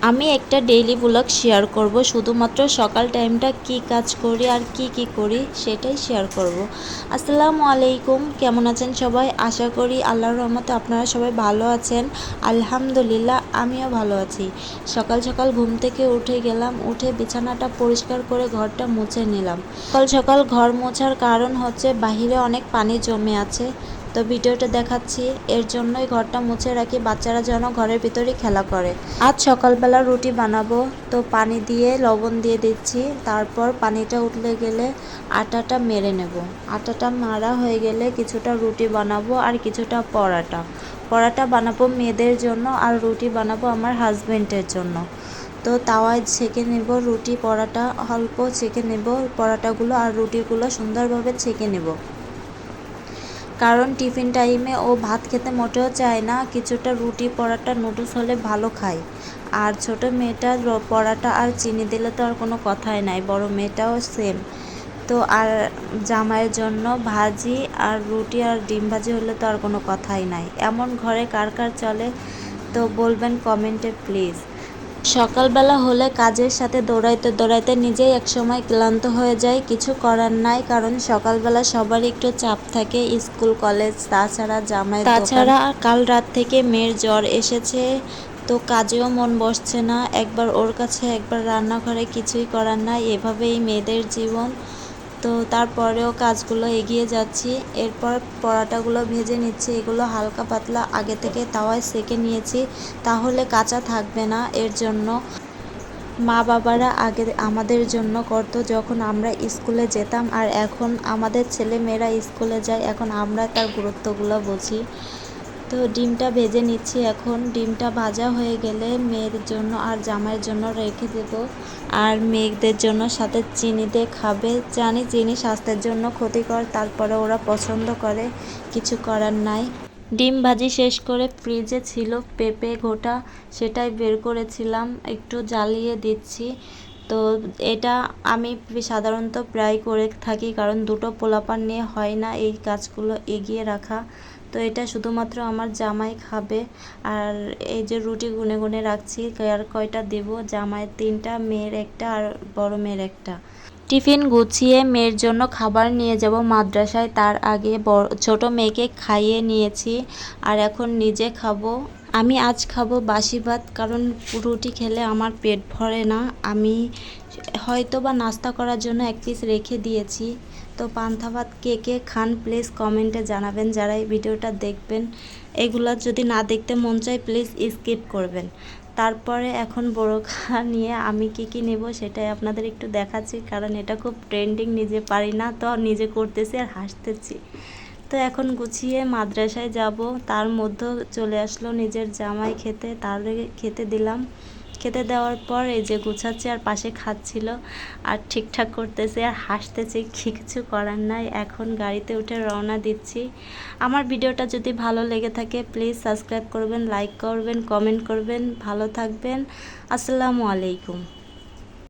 আমি একটা daily blog share করব, শুধুমাত্র সকাল টাইমটা কি কাজ করি আর কি করি সেটাই শেয়ার করব। আসসালামু আলাইকুম, কেমন আছেন সবাই? আশা করি আল্লাহর রহমতে আপনারা সবাই ভালো আছেন। আলহামদুলিল্লাহ, আমিও ভালো আছি। সকাল সকাল ঘুম থেকে উঠে গেলাম, উঠে বিছানাটা পরিষ্কার করে ঘরটা মুছে নিলাম। সকাল সকাল ঘর মোছার কারণ হচ্ছে বাহিরে অনেক পানি জমে আছে, তো ভিডিওটা দেখাচ্ছি। এর জন্যই ঘরটা মুছে রাখি, বাচ্চারা যেন ঘরের ভিতরেই খেলা করে। আজ সকালবেলা রুটি বানাবো, তো পানি দিয়ে লবণ দিয়ে দিচ্ছি। তারপর পানিটা উঠলে গেলে আটাটা মেরে নেব। আটাটা মারা হয়ে গেলে কিছুটা রুটি বানাবো আর কিছুটা পরাটা বানাবো মেয়েদের জন্য, আর রুটি বানাবো আমার হাজবেন্ডের জন্য। তো তাওয়ায় ছেঁকে নেব রুটি, পরাটা অল্প ছেঁকে নেব পরাটাগুলো, আর রুটিগুলো সুন্দরভাবে ছেঁকে নেব। কারণ টিফিন টাইমে ও ভাত খেতে মোটেও চায় না, কিছুটা রুটি পরাটা নুডলস হলে ভালো খায়। আর ছোট মেয়েটা পরাটা আর চিনি দিলে তো আর কোনো কথাই নাই, বড় মেয়েটাও সেম। তো আর জামাইয়ের জন্য ভাজি আর রুটি আর ডিম ভাজি হলে তো আর কোনো কথাই নাই। এমন ঘরে কার কার চলে তো বলবেন কমেন্টে প্লিজ। সকালবেলা হলে কাজের সাথে দৌড়াইতে দৌড়াইতে নিজেই একসময় ক্লান্ত হয়ে যায়, কিছু করার নাই। কারণ সকালবেলা সবারই একটু চাপ থাকে, স্কুল কলেজ, তাছাড়া তাছাড়া কাল রাত থেকে মেয়ের জ্বর এসেছে, তো কাজেও মন বসছে না। একবার ওর কাছে একবার রান্নাঘরে, কিছুই করার নাই, এভাবেই মেয়েদের জীবন। তো তারপরেও কাজগুলো এগিয়ে যাচ্ছি। এরপর পরাটাগুলো ভেজে নিচ্ছি, এগুলো হালকা পাতলা আগে থেকে তাওয়ায় সেঁকে নিয়েছি, তাহলে কাঁচা থাকবে না। এর জন্য মা বাবারা আগে আমাদের জন্য করতো যখন আমরা স্কুলে যেতাম, আর এখন আমাদের ছেলে মেয়েরা স্কুলে যায়, এখন আমরা তার গুরুত্বগুলো বুঝি। তো ডিমটা ভেজে নিচ্ছি। এখন ডিমটা ভাজা হয়ে গেলে মেয়ের জন্য আর জামাইয়ের জন্য রেখে দেব। আর মেয়েদের জন্য সাথে চিনি দিয়ে খাবে। জানি চিনি স্বাস্থ্যের জন্য ক্ষতিকর, তারপরে ওরা পছন্দ করে, কিছু করার নাই। ডিম ভাজি শেষ করে ফ্রিজে ছিল পেঁপে গোটা, সেটাই বের করেছিলাম, একটু জ্বালিয়ে দিচ্ছি। তো এটা আমি সাধারণত প্রায় করে থাকি, কারণ দুটো পোলাপান নিয়ে হয় না এই কাজগুলো এগিয়ে রাখা। তো এটা শুধুমাত্র আমার জামাই খাবে। আর এই যে রুটি গুনে গুনে রাখছি, আর কয়টা দেব, জামাইয়ের 3টা, মেয়ের 1টা আর বড় মেয়ের 1টা। টিফিন গুছিয়ে মেয়ের জন্য খাবার নিয়ে যাব মাদ্রাসায়, তার আগে ছোট মেয়েকে খাইয়ে নিয়েছি, আর এখন নিজে খাবো। আমি আজ খাবো বাসি ভাত, কারণ রুটি খেলে আমার পেট ভরে না। আমি হয়তো বা নাস্তা করার জন্য 1 পিস রেখে দিয়েছি। তো পান্তা ভাত কে কে খান প্লিজ কমেন্টে জানাবেন, যারা এই ভিডিওটা দেখবেন। এগুলো যদি না দেখতে মন চায় প্লিজ স্কিপ করবেন। তারপরে এখন বোরখা নিয়ে আমি কি নেব সেটাই আপনাদের একটু দেখাচ্ছি, কারণ এটা খুব ট্রেন্ডিং, নিজে পারি না তো নিজে করতেছি আর হাসতেছি। তো এখন গুছিয়ে মাদ্রাসায় যাব, তার মধ্যে চলে আসলো নিজের জামাই খেতে, তার খেতে দিলাম। খেতে দেওয়ার পর এই যে গুছাচ্ছে আর পাশে খাচ্ছিল আর ঠিকঠাক করতেছে আর হাসতেছে, কিছু করার নাই। এখন গাড়িতে উঠে রওনা দিচ্ছি। আমার ভিডিওটা যদি ভালো লেগে থাকে প্লিজ সাবস্ক্রাইব করবেন, লাইক করবেন, কমেন্ট করবেন। ভালো থাকবেন। আসসালামু আলাইকুম।